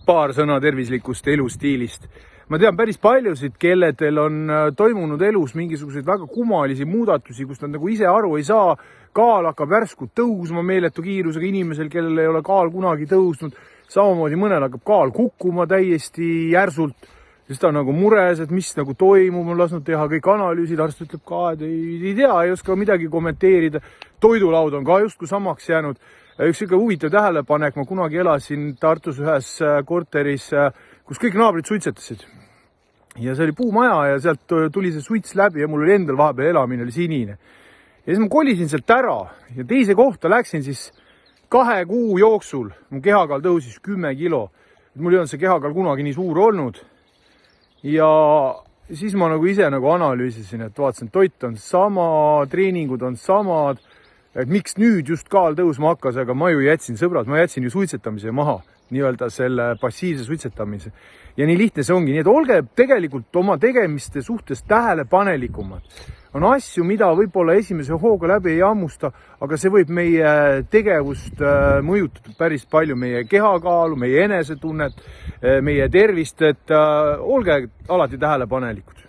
paar sõna tervislikust elustiilist. Ma tean päris paljusid, kelledel on toimunud elus mingisuguseid väga kummalisi muudatusi, kus nad nagu ise aru ei saa. Kaal hakkab järsku tõusma meeletu kiirusega inimesel, kellel ei ole kaal kunagi tõusnud. Samamoodi mõnel hakkab kaal kukkuma täiesti järsult. Siis ta on nagu mures, et mis nagu toimub, on lasknud teha kõik analüüsid, arst ütleb ka, et ei tea, ei oska midagi kommenteerida. Toidulaud on ka justkui samaks jäänud. Üks ikka huvitav tähelepanek, ma kunagi elasin Tartus ühes korteris, kus kõik naabrid suitsetasid. Ja see oli puumaja ja sealt tuli see suits läbi ja mul oli endal vahepeal elamine oli sinine. Ja siis ma kolisin sealt ära ja teise kohta läksin siis 2 kuu jooksul. Mu kehakaal tõusis 10 kilo. Mul ei olnud see kehakaal kunagi nii suur olnud. Ja siis ma nagu ise nagu analüüsisin, et vaatasin, toit on sama, treeningud on samad, et miks nüüd just kaal tõusma hakkas, aga ma ju jätsin, sõbrad, ma jätsin ju suitsetamise maha, nii-öelda selle passiivse suitsetamise. Ja nii lihtne see ongi, nii et olge tegelikult oma tegemiste suhtes tähelepanelikumad. On asju, mida võib-olla esimese hooga läbi ei hammusta, aga see võib meie tegevust mõjutada päris palju, meie kehakaalu, meie enesetunnet, meie tervist, et olge alati tähelepanelikud.